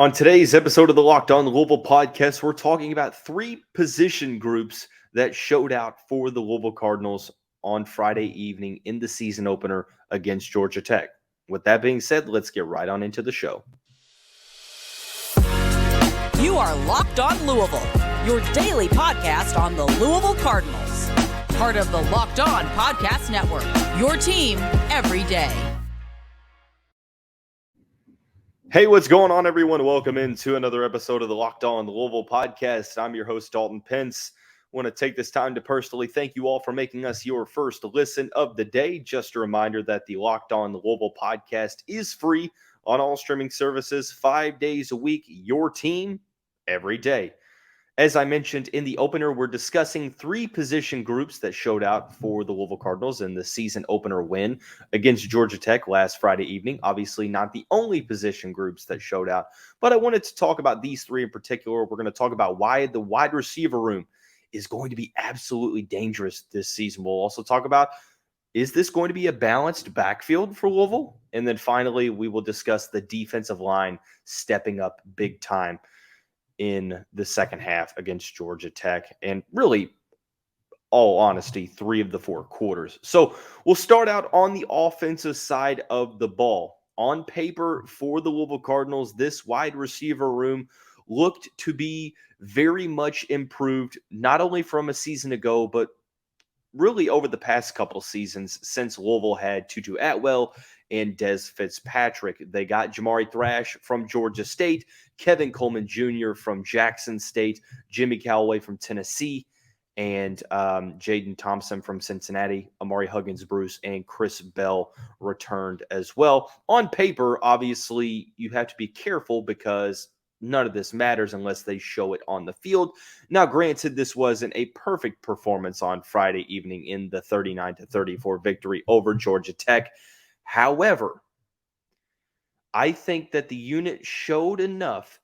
On today's episode of the Locked On Louisville podcast, we're talking about three position groups that showed out for the Louisville Cardinals on Friday evening in the season opener against Georgia Tech. With that being said, let's get right on into the show. You are Locked On Louisville, your daily podcast on the Louisville Cardinals. Part of the Locked On Podcast Network, your team every day. Hey, what's going on, everyone? Welcome into another episode of the Locked On Louisville podcast. I'm your host, Dalton Pence. I want to take this time to personally thank you all for making us your first listen of the day. Just a reminder that the Locked On Louisville podcast is free on all streaming services 5 days a week, your team every day. As I mentioned in the opener, we're discussing three position groups that showed out for the Louisville Cardinals in the season opener win against Georgia Tech last Friday evening. Obviously, not the only position groups that showed out, but I wanted to talk about these three in particular. We're going to talk about why the wide receiver room is going to be absolutely dangerous this season. We'll also talk about, is this going to be a balanced backfield for Louisville? And then finally, we will discuss the defensive line stepping up big time in the second half against Georgia Tech, and really, all honesty, 3 of the 4 quarters. So we'll start out on the offensive side of the ball. On paper for the Louisville Cardinals, this wide receiver room looked to be very much improved, not only from a season ago, but really over the past couple of seasons since Louisville had Tutu Atwell and Dez Fitzpatrick. They got Jamari Thrash from Georgia State, Kevin Coleman Jr. from Jackson State, Jimmy Callaway from Tennessee, and Jaden Thompson from Cincinnati. Amari Huggins-Bruce and Chris Bell returned as well. On paper, obviously, you have to be careful because none of this matters unless they show it on the field. Now, granted, this wasn't a perfect performance on Friday evening in the 39-34 victory over Georgia Tech. However, I think that the unit showed enough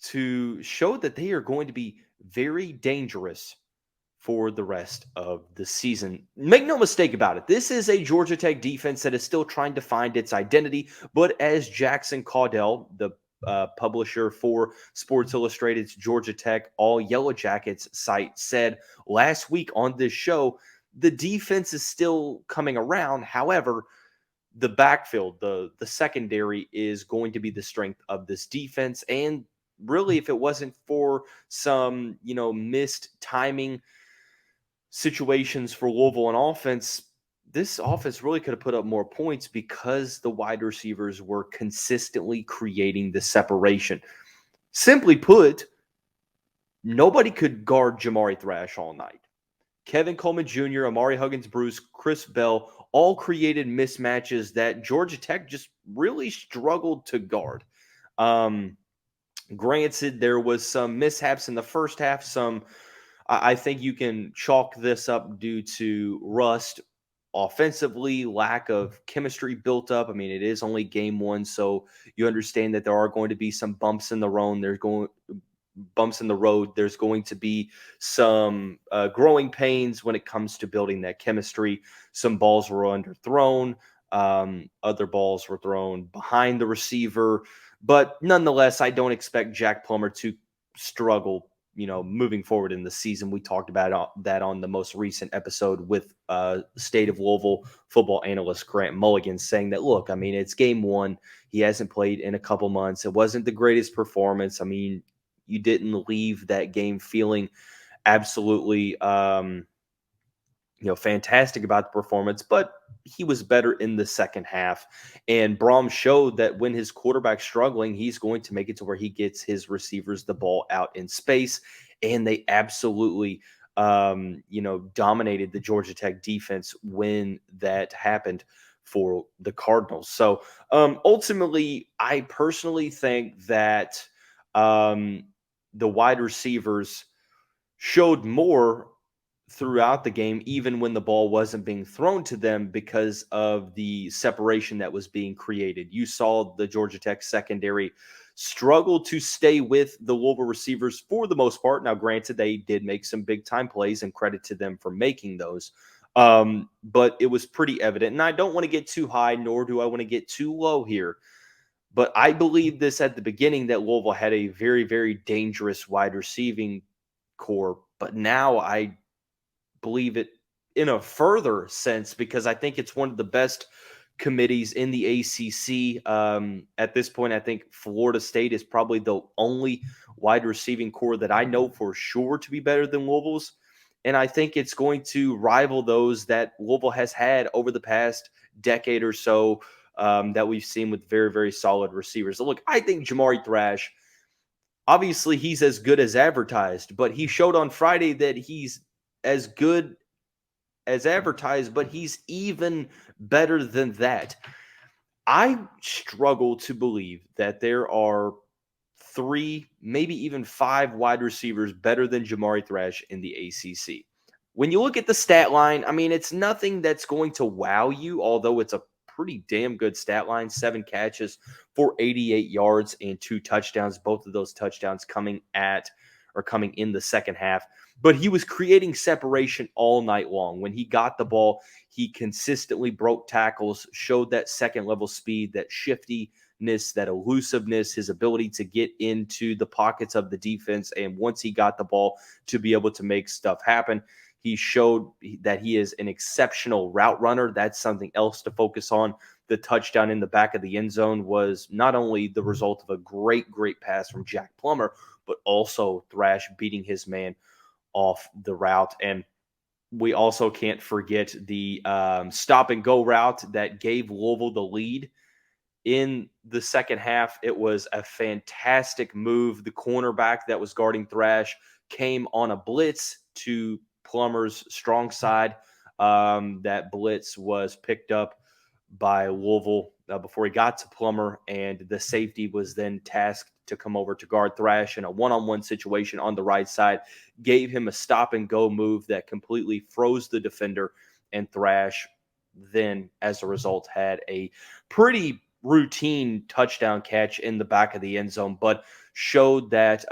to show that they are going to be very dangerous for the rest of the season. Make no mistake about it. This is a Georgia Tech defense that is still trying to find its identity. But as Jackson Caudell, the publisher for Sports Illustrated's Georgia Tech All Yellow Jackets site, said last week on this show, the defense is still coming around. However, the backfield, the secondary is going to be the strength of this defense. And really, if it wasn't for some, missed timing situations for Louisville on offense, this offense really could have put up more points because the wide receivers were consistently creating the separation. Simply put, nobody could guard Jamari Thrash all night. Kevin Coleman Jr., Amari Huggins-Bruce, Chris Bell all created mismatches that Georgia Tech just really struggled to guard. Granted, there was some mishaps in the first half. I think you can chalk this up due to rust offensively, lack of chemistry built up. I mean, it is only game 1, so you understand that there are going to be some bumps in the road. There's going to be some growing pains when it comes to building that chemistry. Some balls were underthrown. Other balls were thrown behind the receiver. But nonetheless, I don't expect Jack Plummer to struggle, moving forward in the season. We talked about that on the most recent episode with State of Louisville football analyst Grant Mulligan, saying that, look, I mean, it's game 1. He hasn't played in a couple months. It wasn't the greatest performance. I mean, you didn't leave that game feeling absolutely, fantastic about the performance, but he was better in the second half. And Braum showed that when his quarterback's struggling, he's going to make it to where he gets his receivers the ball out in space. And they absolutely, dominated the Georgia Tech defense when that happened for the Cardinals. So ultimately, I personally think that the wide receivers showed more throughout the game, even when the ball wasn't being thrown to them, because of the separation that was being created. You saw the Georgia Tech secondary struggle to stay with the Louisville receivers for the most part. Now, granted, they did make some big-time plays, and credit to them for making those. But it was pretty evident. And I don't want to get too high, nor do I want to get too low here. But I believe this at the beginning that Louisville had a very, very dangerous wide receiving core. But now I believe it in a further sense because I think it's one of the best committees in the ACC. At this point, I think Florida State is probably the only wide receiving core that I know for sure to be better than Louisville's. And I think it's going to rival those that Louisville has had over the past decade or so that we've seen with very, very solid receivers. So look, I think Jamari Thrash, obviously he's as good as advertised, but he showed on Friday that he's as good as advertised, but he's even better than that. I struggle to believe that there are 3, maybe even 5 wide receivers better than Jamari Thrash in the ACC. When you look at the stat line, I mean, it's nothing that's going to wow you, although it's a pretty damn good stat line. 7 catches for 88 yards and 2 touchdowns. Both of those touchdowns coming in the second half. But he was creating separation all night long. When he got the ball, he consistently broke tackles, showed that second-level speed, that shiftiness, that elusiveness, his ability to get into the pockets of the defense, and once he got the ball, to be able to make stuff happen. He showed that he is an exceptional route runner. That's something else to focus on. The touchdown in the back of the end zone was not only the result of a great, great pass from Jack Plummer, but also Thrash beating his man off the route. And we also can't forget the stop and go route that gave Louisville the lead in the second half. It was a fantastic move. The cornerback that was guarding Thrash came on a blitz to Plummer's strong side. That blitz was picked up by Louisville before he got to Plummer, and the safety was then tasked to come over to guard Thrash in a one-on-one situation on the right side, gave him a stop-and-go move that completely froze the defender, and Thrash then, as a result, had a pretty routine touchdown catch in the back of the end zone, but showed that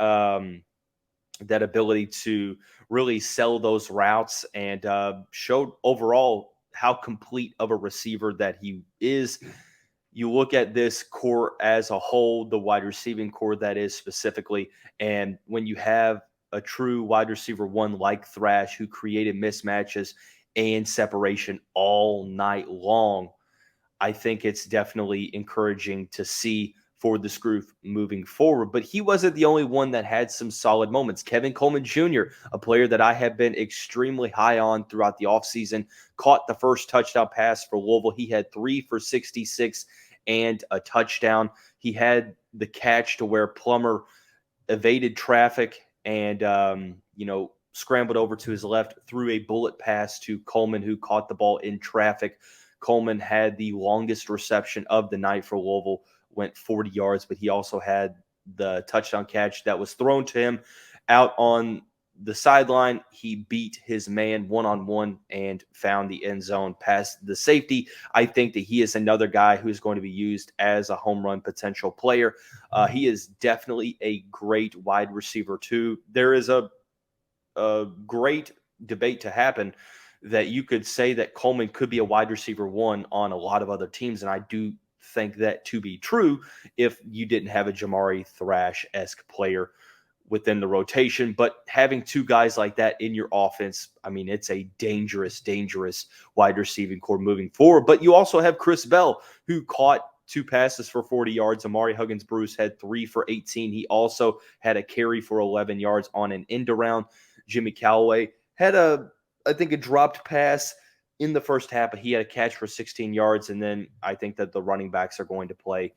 that ability to really sell those routes and showed overall how complete of a receiver that he is. You look at this core as a whole, the wide receiving core that is specifically, and when you have a true wide receiver one like Thrash who created mismatches and separation all night long, I think it's definitely encouraging to see for this group moving forward. But he wasn't the only one that had some solid moments. Kevin Coleman Jr., a player that I have been extremely high on throughout the offseason, caught the first touchdown pass for Louisville. He had 3 for 66 and a touchdown. He had the catch to where Plummer evaded traffic and, scrambled over to his left, threw a bullet pass to Coleman, who caught the ball in traffic. Coleman had the longest reception of the night for Louisville, went 40 yards, but he also had the touchdown catch that was thrown to him out on the sideline. He beat his man one-on-one and found the end zone past the safety. I think that he is another guy who's going to be used as a home run potential player. He is definitely a great wide receiver too. There is a great debate to happen that you could say that Coleman could be a wide receiver one on a lot of other teams, and I do think that to be true if you didn't have a Jamari Thrash-esque player within the rotation. But having 2 guys like that in your offense, I mean, it's a dangerous, dangerous wide receiving core moving forward. But you also have Chris Bell, who caught 2 passes for 40 yards. Amari Huggins-Bruce had 3 for 18. He also had a carry for 11 yards on an end around. Jimmy Callaway had a dropped pass in the first half, but he had a catch for 16 yards. And then I think that the running backs are going to play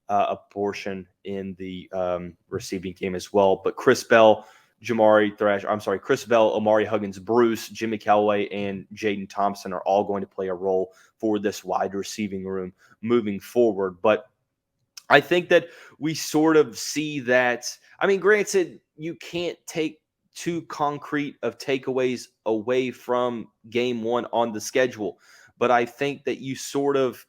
a portion in the receiving game as well. But Chris Bell, Amari Huggins-Bruce, Jimmy Callaway, and Jaden Thompson are all going to play a role for this wide receiving room moving forward. But I think that we sort of see that. I mean, granted, you can't take too concrete of takeaways away from game one on the schedule, but I think that you sort of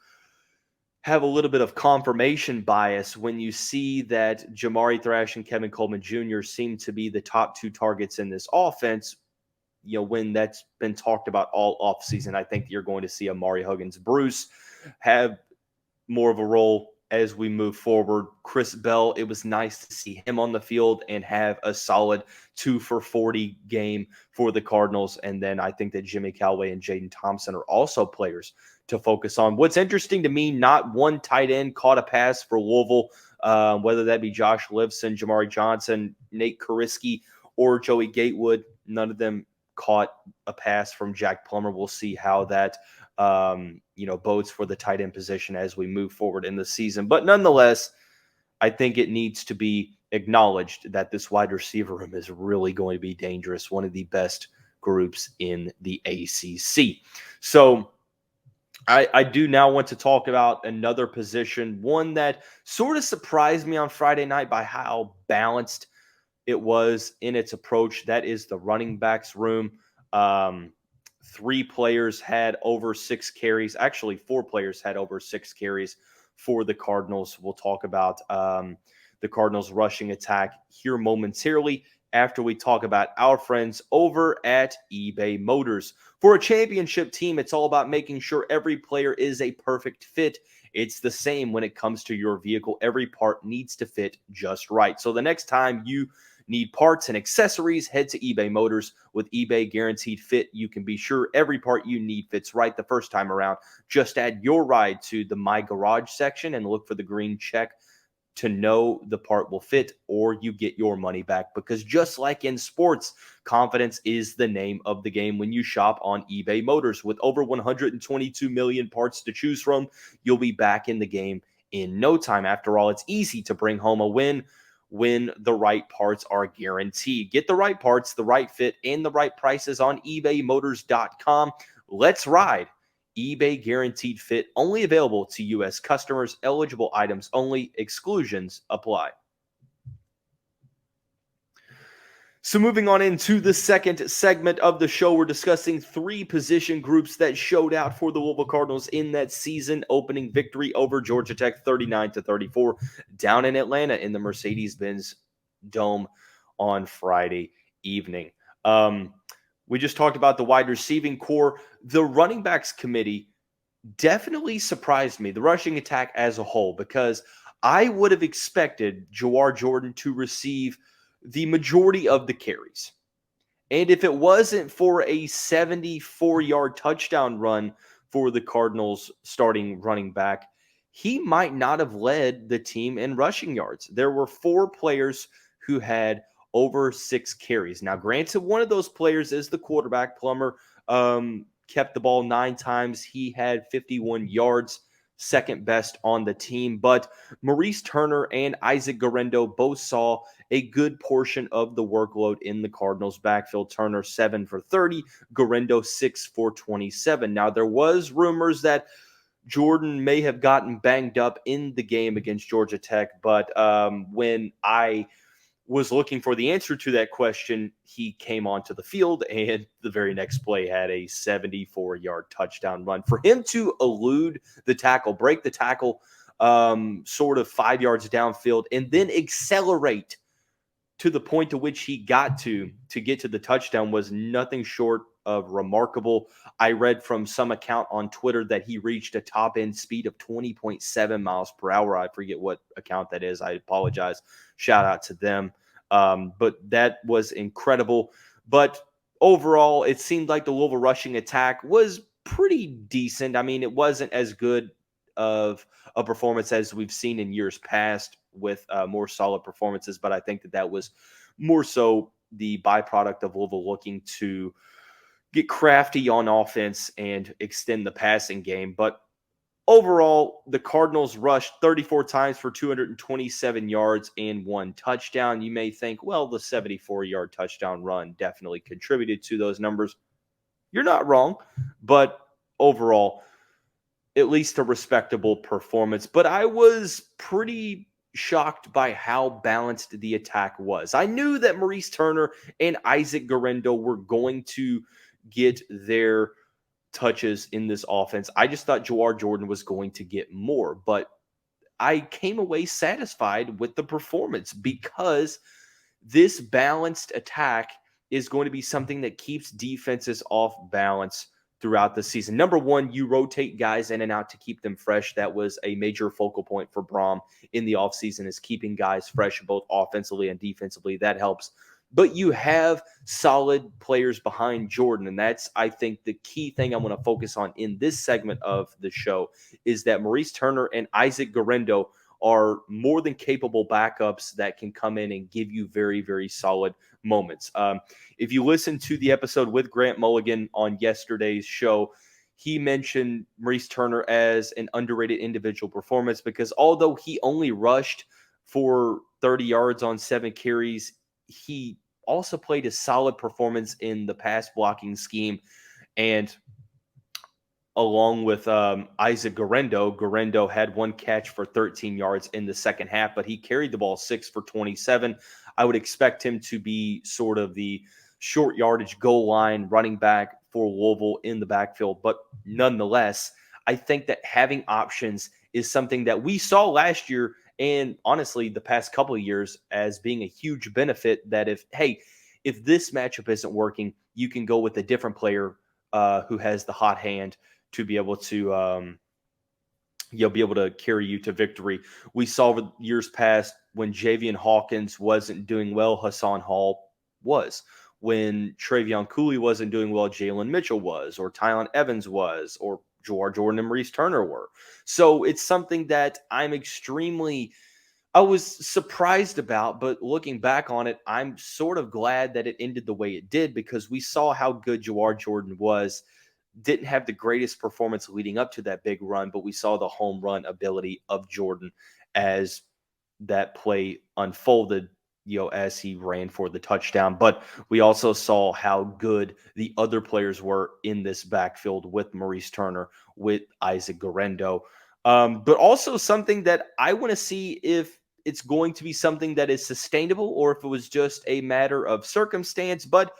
have a little bit of confirmation bias when you see that Jamari Thrash and Kevin Coleman Jr. seem to be the top 2 targets in this offense. When that's been talked about all offseason, I think you're going to see Amari Huggins-Bruce have more of a role as we move forward. Chris Bell, it was nice to see him on the field and have a solid 2 for 40 game for the Cardinals. And then I think that Jimmy Callaway and Jaden Thompson are also players to focus on. What's interesting to me, not one tight end caught a pass for Louisville, whether that be Josh Livson, Jamari Johnson, Nate Kariski, or Joey Gatewood. None of them caught a pass from Jack Plummer. We'll see how that bodes for the tight end position as we move forward in the season. But nonetheless, I think it needs to be acknowledged that this wide receiver room is really going to be dangerous, one of the best groups in the ACC. So I do now want to talk about another position, one that sort of surprised me on Friday night by how balanced it was in its approach. That is the running backs room. 3 players had over 6 carries. Actually, 4 players had over 6 carries for the Cardinals. We'll talk about the Cardinals rushing attack here momentarily after we talk about our friends over at eBay Motors. For a championship team, it's all about making sure every player is a perfect fit. It's the same when it comes to your vehicle. Every part needs to fit just right. So the next time you need parts and accessories, head to eBay Motors. With eBay Guaranteed Fit, you can be sure every part you need fits right the first time around. Just add your ride to the My Garage section and look for the green check to know the part will fit, or you get your money back. Because just like in sports, confidence is the name of the game when you shop on eBay Motors. With over 122 million parts to choose from, you'll be back in the game in no time. After all, it's easy to bring home a win when the right parts are guaranteed. Get the right parts, the right fit, and the right prices on ebaymotors.com. Let's ride. eBay Guaranteed Fit, only available to U.S. customers. Eligible items only. Exclusions apply. So moving on into the second segment of the show, we're discussing 3 position groups that showed out for the Louisville Cardinals in that season opening victory over Georgia Tech 39-34 down in Atlanta in the Mercedes-Benz Dome on Friday evening. We just talked about the wide receiving core. The running backs committee definitely surprised me, the rushing attack as a whole, because I would have expected Jawhar Jordan to receive the majority of the carries. And if it wasn't for a 74-yard touchdown run for the Cardinals starting running back, he might not have led the team in rushing yards. There were 4 players who had over 6 carries. Now, granted, one of those players is the quarterback. Plummer kept the ball 9 times. He had 51 yards, second best on the team. But Maurice Turner and Isaac Guerendo both saw a good portion of the workload in the Cardinals' backfield. Turner 7 for 30, Guerendo 6 for 27. Now, there was rumors that Jordan may have gotten banged up in the game against Georgia Tech, but when I was looking for the answer to that question, he came onto the field and the very next play had a 74-yard touchdown run. For him to elude the tackle, break the tackle sort of 5 yards downfield, and then accelerate to the point to which he got to get to the touchdown was nothing short of remarkable. I read from some account on Twitter that he reached a top-end speed of 20.7 miles per hour. I forget what account that is. I apologize. Shout out to them. But that was incredible. But overall, it seemed like the Louisville rushing attack was pretty decent. I mean, it wasn't as good of a performance as we've seen in years past with more solid performances, but I think that was more so the byproduct of Louisville looking to get crafty on offense and extend the passing game. But overall, the Cardinals rushed 34 times for 227 yards and 1 touchdown. You may think, well, the 74-yard touchdown run definitely contributed to those numbers. You're not wrong, but overall, at least a respectable performance. But I was pretty shocked by how balanced the attack was. I knew that Maurice Turner and Isaac Guerendo were going to get their touches in this offense. I just thought Jawhar Jordan was going to get more, but I came away satisfied with the performance because this balanced attack is going to be something that keeps defenses off balance throughout the season. Number one, you rotate guys in and out to keep them fresh. That was a major focal point for Brom in the offseason, is keeping guys fresh both offensively and defensively. That helps. But you have solid players behind Jordan, and that's, I think, the key thing I want to focus on in this segment of the show is that Maurice Turner and Isaac Guerendo are more than capable backups that can come in and give you very, very solid moments. If you listen to the episode with Grant Mulligan on yesterday's show, he mentioned Maurice Turner as an underrated individual performance because although he only rushed for 30 yards on 7 carries, he also played a solid performance in the pass blocking scheme. And along with Isaac Guerendo had 1 catch for 13 yards in the second half, but he carried the ball 6 for 27. I would expect him to be sort of the short yardage goal line running back for Louisville in the backfield. But nonetheless, I think that having options is something that we saw last year and honestly the past couple of years as being a huge benefit, that if this matchup isn't working, you can go with a different player who has the hot hand to be able to be able to carry you to victory. We saw over years past when Javian Hawkins wasn't doing well, Hassan Hall was. When Travion Cooley wasn't doing well, Jalen Mitchell was, or Tylen Evans was, or Jawhar Jordan and Maurice Turner were. So it's something that I was surprised about, but looking back on it, I'm sort of glad that it ended the way it did because we saw how good Jawhar Jordan was. Didn't have the greatest performance leading up to that big run, but we saw the home run ability of Jordan as that play unfolded, as he ran for the touchdown. But we also saw how good the other players were in this backfield with Maurice Turner, with Isaac Guerendo. But also something that I want to see if it's going to be something that is sustainable or if it was just a matter of circumstance. But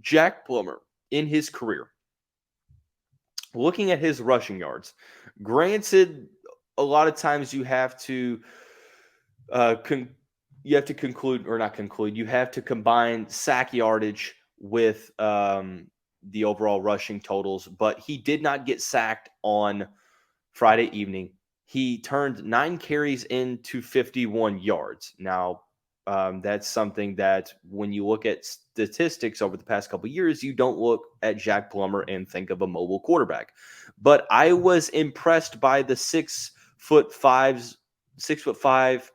Jack Plummer in his career, looking at his rushing yards, granted, a lot of times you have to combine sack yardage with the overall rushing totals, but he did not get sacked on Friday evening. He turned 9 carries into 51 yards. Now, that's something that when you look at statistics over the past couple of years, you don't look at Jack Plummer and think of a mobile quarterback. But I was impressed by the 6'5"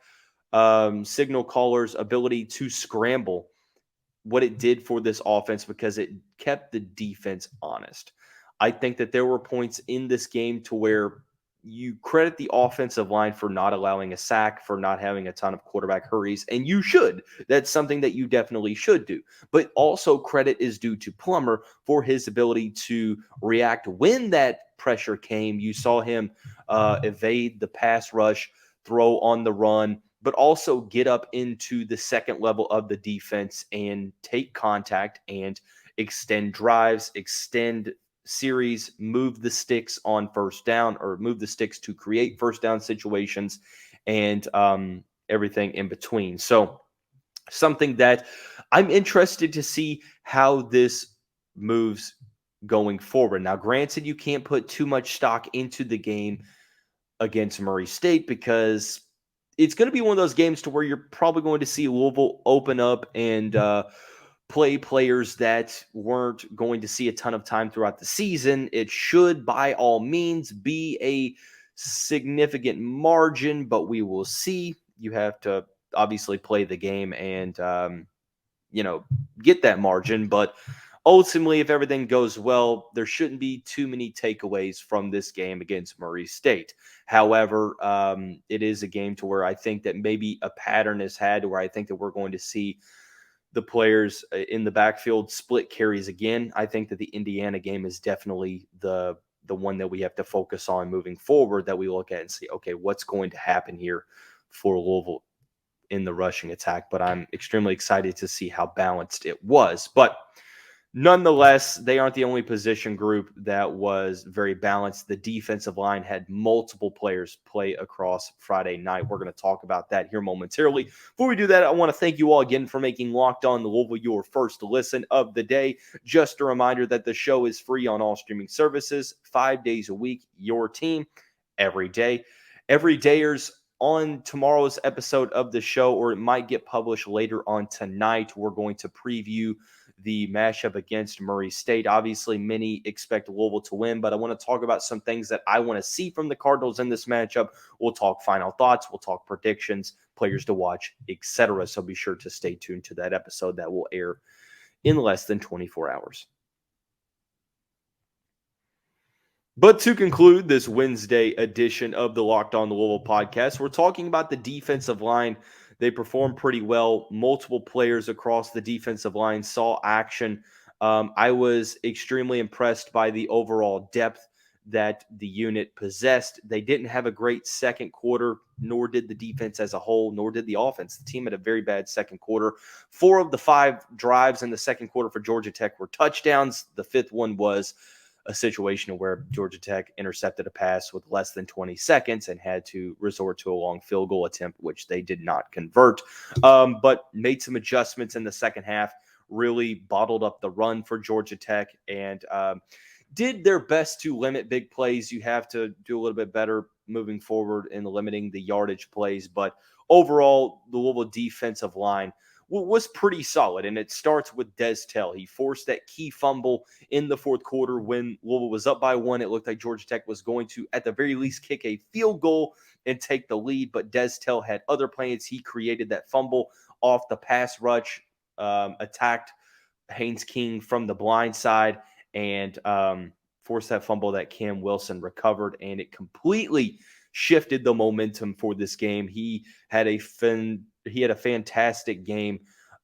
signal caller's ability to scramble, what it did for this offense, because it kept the defense honest. I think that there were points in this game to where you credit the offensive line for not allowing a sack, for not having a ton of quarterback hurries, and you should. That's something that you definitely should do. But also credit is due to Plummer for his ability to react when that pressure came. You saw him evade the pass rush, throw on the run, but also get up into the second level of the defense and take contact and extend drives, extend series, move the sticks on first down, or move the sticks to create first down situations, and everything in between. So something that I'm interested to see how this moves going forward. Now, granted, you can't put too much stock into the game against Murray State because it's going to be one of those games to where you're probably going to see Louisville open up and play players that weren't going to see a ton of time throughout the season. It should, by all means, be a significant margin, but we will see. You have to obviously play the game and, get that margin. But ultimately, if everything goes well, there shouldn't be too many takeaways from this game against Murray State. However, it is a game to where I think that maybe a pattern is had, where I think that we're going to see the players in the backfield split carries again. I think that the Indiana game is definitely the one that we have to focus on moving forward, that we look at and see, okay, what's going to happen here for Louisville in the rushing attack. But I'm extremely excited to see how balanced it was. But Nonetheless, they aren't the only position group that was very balanced. The defensive line had multiple players play across Friday night. We're going to talk about that here momentarily. Before we do that, I want to thank you all again for making Locked On Louisville your first listen of the day. Just a reminder that the show is free on all streaming services, 5 days a week, your team, every day. Every dayers on tomorrow's episode of the show, or it might get published later on tonight, we're going to preview the matchup against Murray State. Obviously, many expect Louisville to win, but I want to talk about some things that I want to see from the Cardinals in this matchup. We'll talk final thoughts, we'll talk predictions, players to watch, etc. So be sure to stay tuned to that episode that will air in less than 24 hours. But to conclude this Wednesday edition of the Locked On Louisville podcast, we're talking about the defensive line. They performed pretty well. Multiple players across the defensive line saw action. I was extremely impressed by the overall depth that the unit possessed. They didn't have a great second quarter, nor did the defense as a whole, nor did the offense. The team had a very bad second quarter. 4 of the 5 drives in the second quarter for Georgia Tech were touchdowns. The 5th one was a situation where Georgia Tech intercepted a pass with less than 20 seconds and had to resort to a long field goal attempt, which they did not convert, but made some adjustments in the second half, really bottled up the run for Georgia Tech, and did their best to limit big plays. You have to do a little bit better moving forward in limiting the yardage plays, but overall, the Louisville defensive line was pretty solid, and it starts with Des Tell. He forced that key fumble in the fourth quarter when Louisville was up by 1. It looked like Georgia Tech was going to, at the very least, kick a field goal and take the lead, but Des Tell had other plans. He created that fumble off the pass rush, attacked Haynes King from the blind side, and forced that fumble that Cam Wilson recovered, and it completely shifted the momentum for this game. He had a fantastic game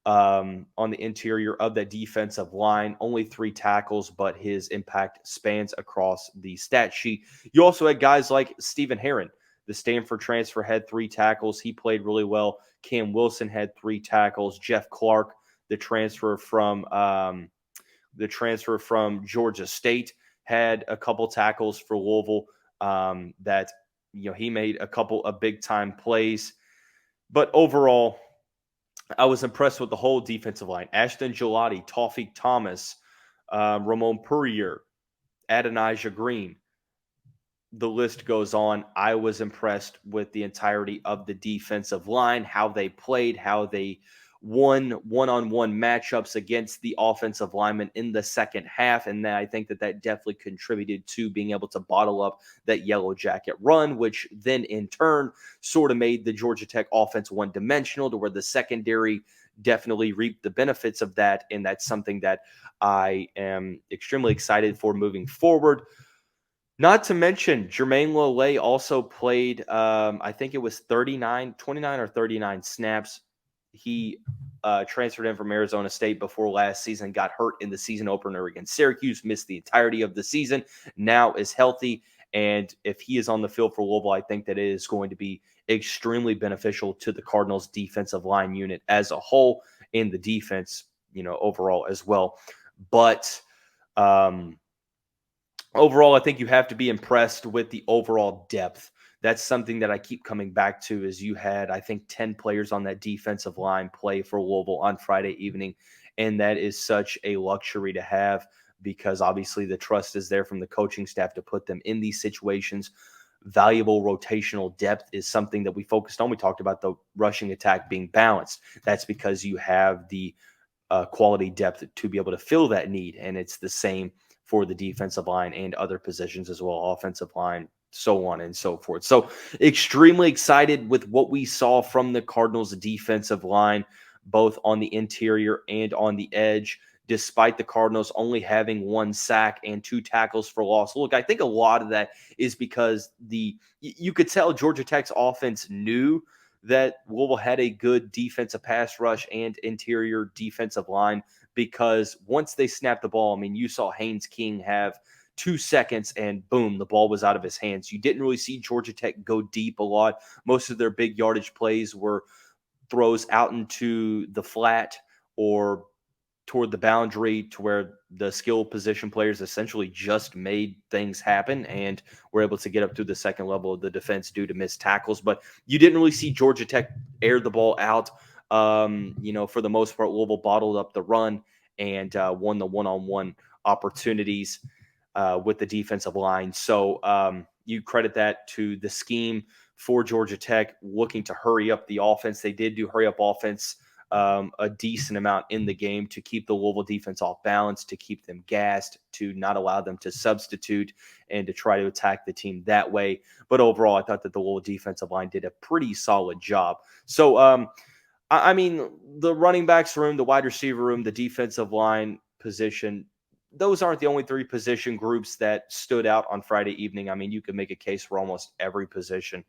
on the interior of that defensive line. Only 3 tackles, but his impact spans across the stat sheet. You also had guys like Stephen Herron, the Stanford transfer, had 3 tackles. He played really well. Cam Wilson had 3 tackles. Jeff Clark, the transfer from Georgia State, had a couple tackles for Louisville. He made a couple of big time plays. But overall, I was impressed with the whole defensive line. Ashton Gelati, Tawfiq Thomas, Ramon Purrier, Adonijah Green. The list goes on. I was impressed with the entirety of the defensive line, how they played, how they won one-on-one matchups against the offensive linemen in the second half. And I think that definitely contributed to being able to bottle up that Yellow Jacket run, which then in turn sort of made the Georgia Tech offense one-dimensional, to where the secondary definitely reaped the benefits of that. And that's something that I am extremely excited for moving forward. Not to mention, Jermaine Lole also played, I think it was 29 or 39 snaps. He transferred in from Arizona State before last season, got hurt in the season opener against Syracuse, missed the entirety of the season, now is healthy. And if he is on the field for Louisville, I think that it is going to be extremely beneficial to the Cardinals defensive line unit as a whole, and the defense, overall as well. But overall, I think you have to be impressed with the overall depth. That's something that I keep coming back to, is you had, I think, 10 players on that defensive line play for Louisville on Friday evening. And that is such a luxury to have, because obviously the trust is there from the coaching staff to put them in these situations. Valuable rotational depth is something that we focused on. We talked about the rushing attack being balanced. That's because you have the quality depth to be able to fill that need. And it's the same for the defensive line and other positions as well, offensive line, so on and so forth. So extremely excited with what we saw from the Cardinals defensive line, both on the interior and on the edge, despite the Cardinals only having 1 sack and 2 tackles for loss. Look, I think a lot of that is because you could tell Georgia Tech's offense knew that Louisville had a good defensive pass rush and interior defensive line, because once they snapped the ball, you saw Haynes King have 2 seconds and boom, the ball was out of his hands. You didn't really see Georgia Tech go deep a lot. Most of their big yardage plays were throws out into the flat or toward the boundary to where the skill position players essentially just made things happen and were able to get up to the second level of the defense due to missed tackles. But you didn't really see Georgia Tech air the ball out. For the most part, Louisville bottled up the run and won the one-on-one opportunities with the defensive line. So you credit that to the scheme for Georgia Tech looking to hurry up the offense. They did do hurry up offense a decent amount in the game to keep the Louisville defense off balance, to keep them gassed, to not allow them to substitute, and to try to attack the team that way. But overall, I thought that the Louisville defensive line did a pretty solid job. So, the running backs room, the wide receiver room, the defensive line position, those aren't the only three position groups that stood out on Friday evening. I mean, you could make a case for almost every position,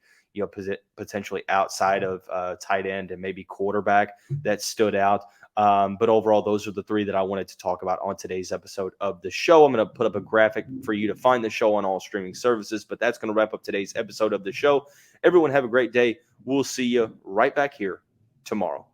potentially outside of tight end and maybe quarterback that stood out. But overall, those are the three that I wanted to talk about on today's episode of the show. I'm going to put up a graphic for you to find the show on all streaming services, but that's going to wrap up today's episode of the show. Everyone have a great day. We'll see you right back here tomorrow.